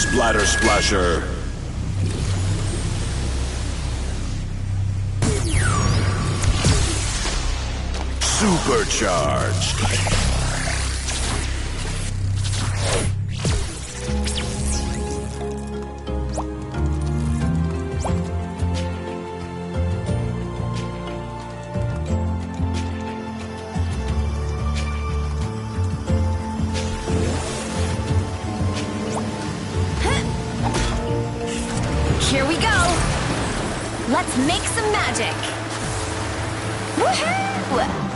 Splatter Splasher. Supercharged. Here we go! Let's make some magic! Woohoo!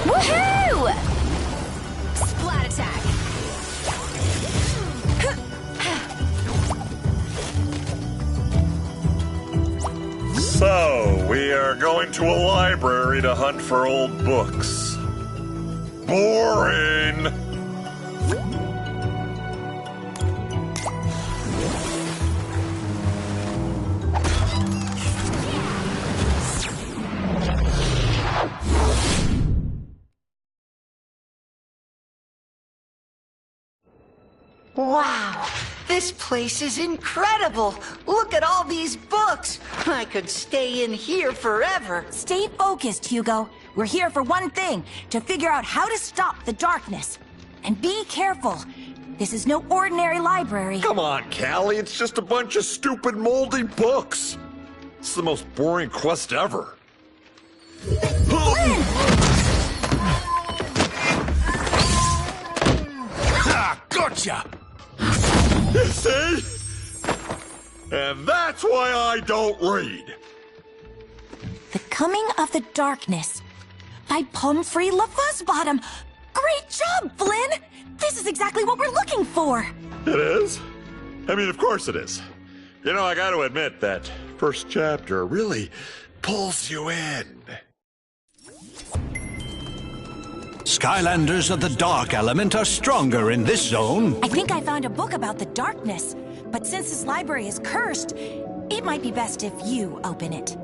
Woohoo! Splat attack! So, we are going to a library to hunt for old books. Boring! Wow, this place is incredible. Look at all these books. I could stay in here forever. Stay focused, Hugo. We're here for one thing, to figure out how to stop the darkness. And be careful. This is no ordinary library. Come on, Callie, it's just a bunch of stupid moldy books. It's the most boring quest ever. Ah, gotcha! You see? And that's why I don't read. The Coming of the Darkness by Pumphrey LaFuzzbottom. Great job, Flynn! This is exactly what we're looking for. It is? I mean, of course it is. You know, I gotta admit that first chapter really pulls you in. Skylanders of the dark element are stronger in this zone. I think I found a book about the darkness, but since this library is cursed, it might be best if you open it.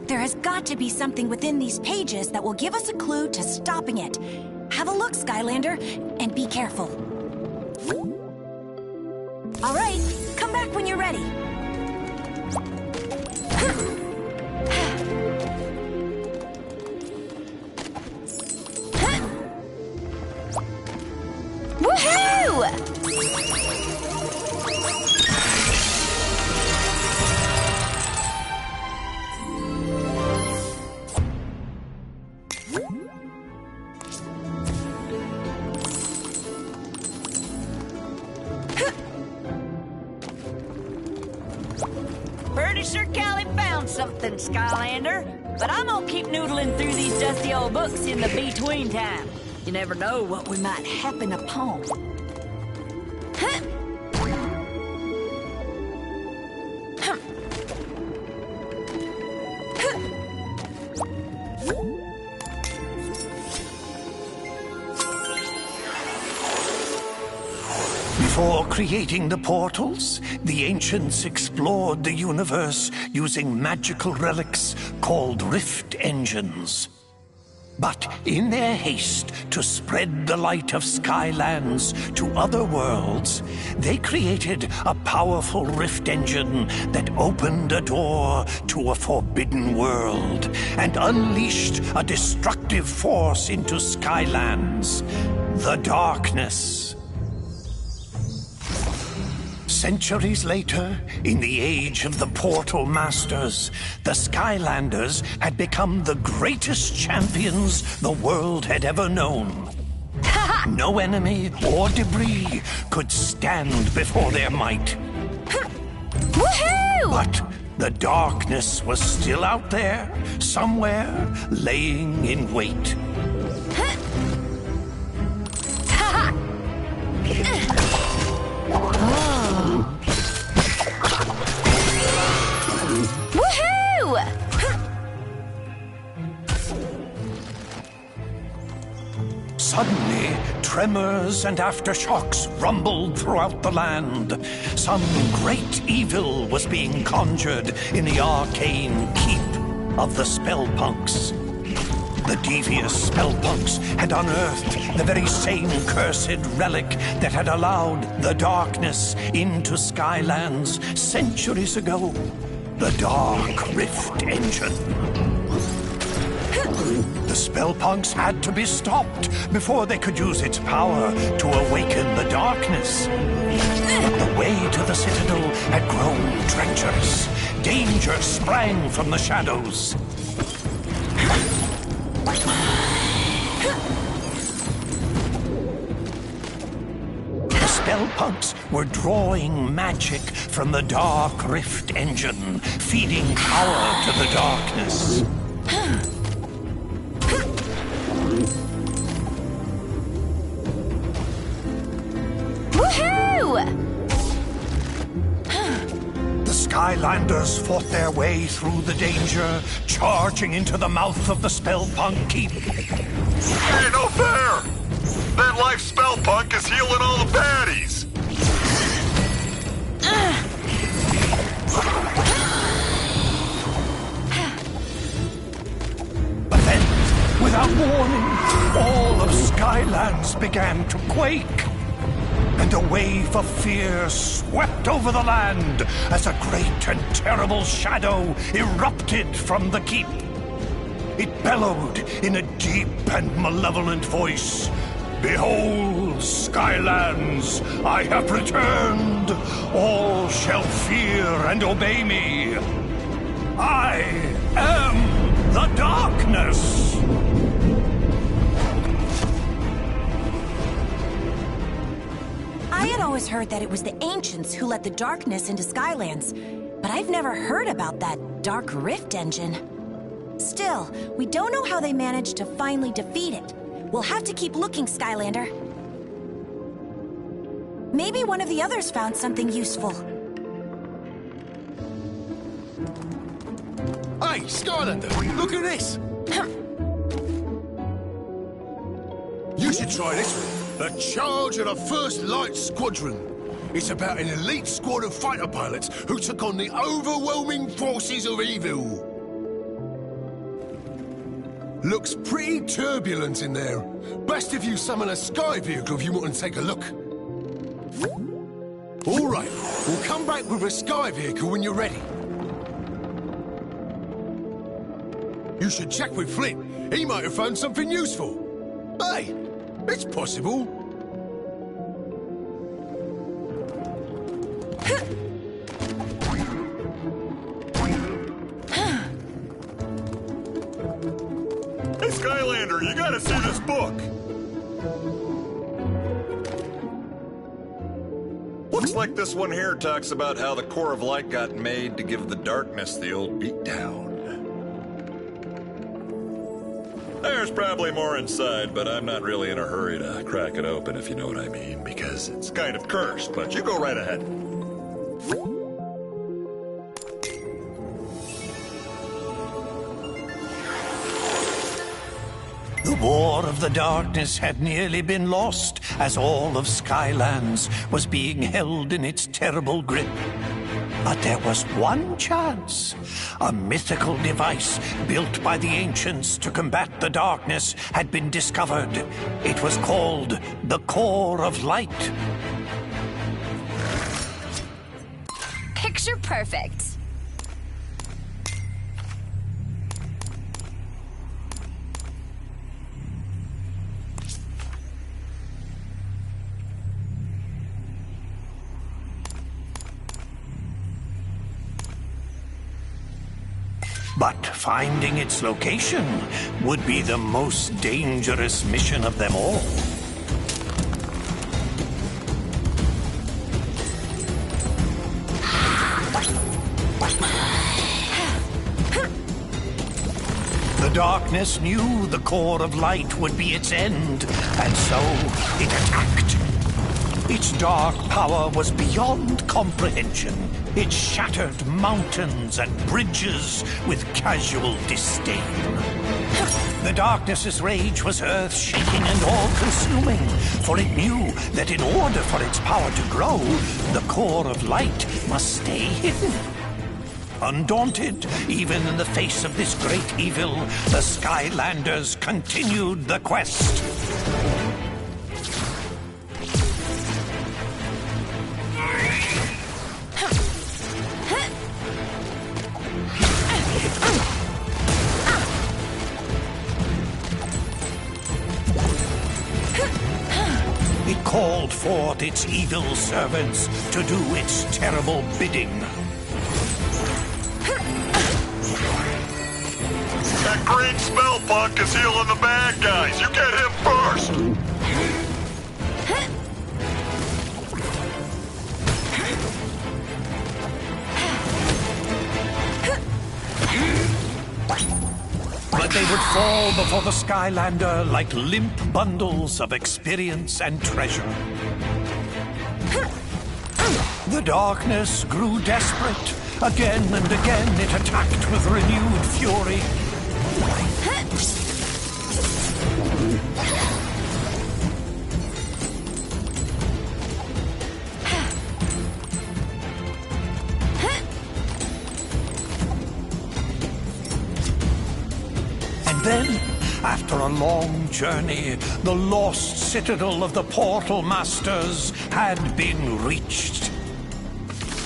There has got to be something within these pages that will give us a clue to stopping it. Have a look, Skylander, and be careful. All right, come back when you're ready. Woohoo! Pretty sure Callie found something, Skylander. But I'm gonna keep noodling through these dusty old books in the between time. You never know what we might happen upon. Before creating the portals, the ancients explored the universe using magical relics called rift engines. But in their haste to spread the light of Skylands to other worlds, they created a powerful rift engine that opened a door to a forbidden world and unleashed a destructive force into Skylands, the darkness. Centuries later, in the age of the Portal Masters, the Skylanders had become the greatest champions the world had ever known. No enemy or debris could stand before their might. Woohoo! But the darkness was still out there, somewhere, laying in wait. Woohoo! Suddenly, tremors and aftershocks rumbled throughout the land. Some great evil was being conjured in the arcane keep of the Spellpunks. The devious Spellpunks had unearthed the very same cursed relic that had allowed the darkness into Skylands centuries ago. The Dark Rift Engine. The Spellpunks had to be stopped before they could use its power to awaken the darkness. But the way to the Citadel had grown treacherous. Danger sprang from the shadows. The Spellpunks were drawing magic from the Dark Rift Engine, feeding power to the darkness. The Skylanders fought their way through the danger, charging into the mouth of the Spellpunk Keep. Hey, no fair! That life Spellpunk is healing all the baddies! But then, without warning, all of Skylands began to quake. And a wave of fear swept over the land as a great and terrible shadow erupted from the keep. It bellowed in a deep and malevolent voice. Behold, Skylands, I have returned. All shall fear and obey me. I am the darkness. I had always heard that it was the ancients who let the darkness into Skylands, but I've never heard about that Dark Rift Engine. Still, we don't know how they managed to finally defeat it. We'll have to keep looking, Skylander. Maybe one of the others found something useful. Hey, Skylander, look at this. You should try this one. The Charge of the First Light Squadron. It's about an elite squad of fighter pilots who took on the overwhelming forces of evil. Looks pretty turbulent in there. Best if you summon a sky vehicle if you want to take a look. All right, we'll come back with a sky vehicle when you're ready. You should check with Flint. He might have found something useful. Hey, it's possible. Hey, Skylander, you gotta see this book. Looks like this one here talks about how the core of light got made to give the darkness the old beatdown. There's probably more inside, but I'm not really in a hurry to crack it open, if you know what I mean, because it's kind of cursed, but you go right ahead. The War of the Darkness had nearly been lost as all of Skylands was being held in its terrible grip. But there was one chance. A mythical device built by the ancients to combat the darkness had been discovered. It was called the Core of Light. Picture perfect. But finding its location would be the most dangerous mission of them all. The darkness knew the core of light would be its end, and so it attacked. Its dark power was beyond comprehension. It shattered mountains and bridges with casual disdain. The darkness's rage was earth-shaking and all-consuming, for it knew that in order for its power to grow, the core of light must stay hidden. Undaunted, even in the face of this great evil, the Skylanders continued the quest. It called forth its evil servants to do its terrible bidding. That green spell punk is healing the bad guys. You get him first. But they would fall before the Skylander like limp bundles of experience and treasure. The darkness grew desperate. Again and again it attacked with renewed fury. And then, after a long journey, the lost citadel of the Portal Masters had been reached.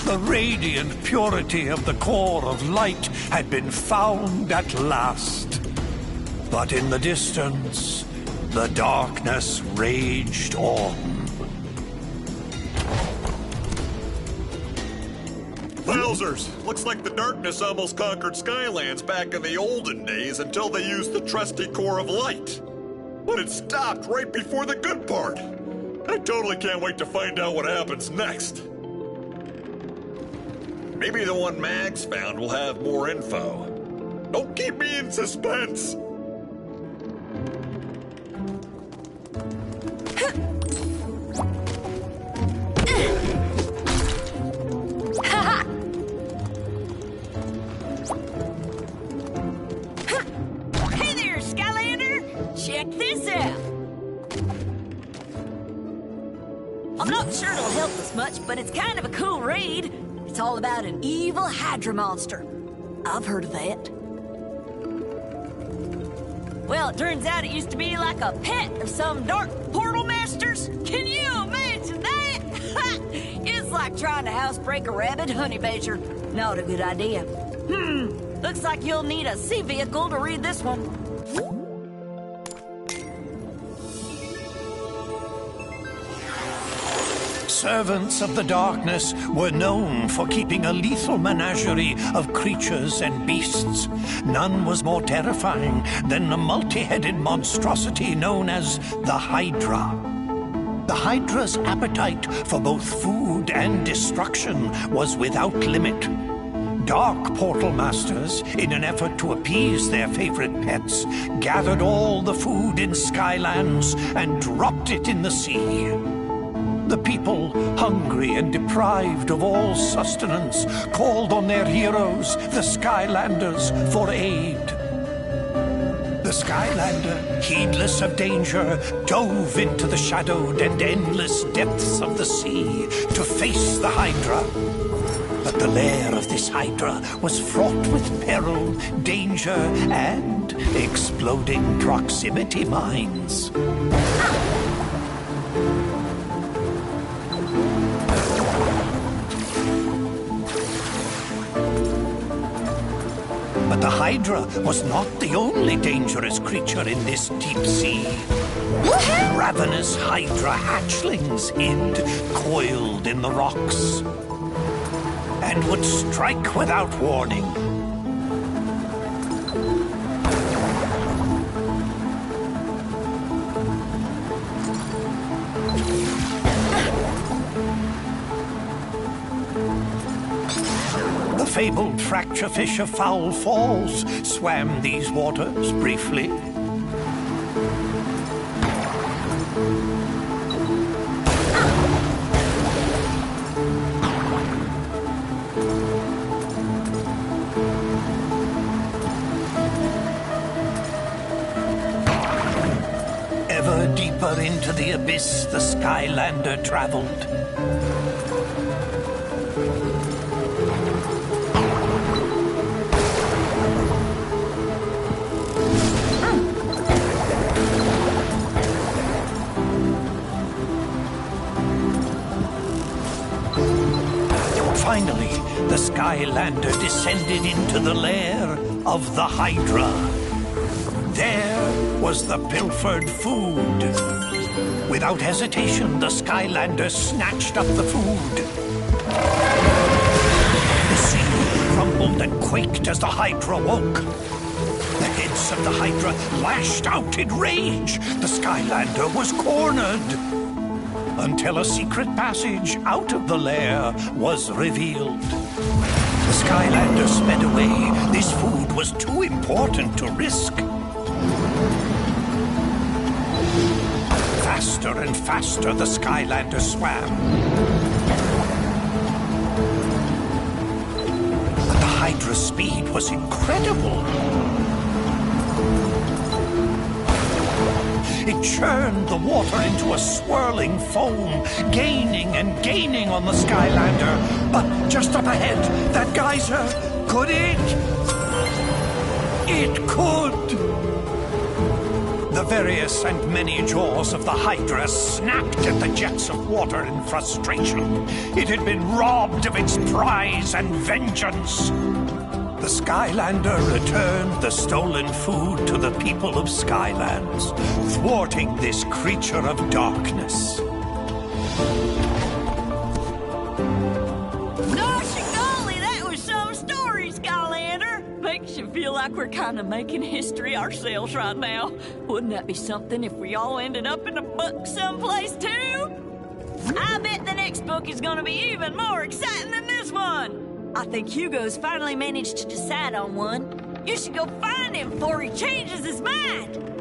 The radiant purity of the core of light had been found at last. But in the distance, the darkness raged on. Wowzers! Looks like the darkness almost conquered Skylands back in the olden days until they used the trusty core of light. But it stopped right before the good part. I totally can't wait to find out what happens next. Maybe the one Mags found will have more info. Don't keep me in suspense. Hey there, Skylander! Check this out! I'm not sure it'll help us much, but it's kind of a cool read. It's all about an evil hydra monster. I've heard of that. Well, it turns out it used to be like a pet of some dark portal masters. Can you imagine that? It's like trying to housebreak a rabid honey badger. Not a good idea. Looks like you'll need a sea vehicle to read this one. Servants of the darkness were known for keeping a lethal menagerie of creatures and beasts. None was more terrifying than the multi-headed monstrosity known as the Hydra. The Hydra's appetite for both food and destruction was without limit. Dark Portal Masters, in an effort to appease their favorite pets, gathered all the food in Skylands and dropped it in the sea. The people, hungry and deprived of all sustenance, called on their heroes, the Skylanders, for aid. The Skylander, heedless of danger, dove into the shadowed and endless depths of the sea to face the Hydra. But the lair of this Hydra was fraught with peril, danger, and exploding proximity mines. But the Hydra was not the only dangerous creature in this deep sea. Ravenous Hydra hatchlings hid, coiled in the rocks, and would strike without warning. fabled fracture fish of Foul Falls swam these waters briefly. Ever deeper into the abyss the Skylander traveled. Finally, the Skylander descended into the lair of the Hydra. There was the pilfered food. Without hesitation, the Skylander snatched up the food. The sea rumbled and quaked as the Hydra woke. The heads of the Hydra lashed out in rage. The Skylander was cornered. Until a secret passage out of the lair was revealed. The Skylander sped away. This food was too important to risk. Faster and faster the Skylander swam. But the Hydra's speed was incredible. It churned the water into a swirling foam, gaining and gaining on the Skylander. But just up ahead, that geyser, could it? It could! The various and many jaws of the Hydra snapped at the jets of water in frustration. It had been robbed of its prize and vengeance. The Skylander returned the stolen food to the people of Skylands, thwarting this creature of darkness. Gosh golly, that was some story, Skylander! Makes you feel like we're kind of making history ourselves right now. Wouldn't that be something if we all ended up in a book someplace too? I bet the next book is gonna be even more exciting than this one! I think Hugo's finally managed to decide on one. You should go find him before he changes his mind.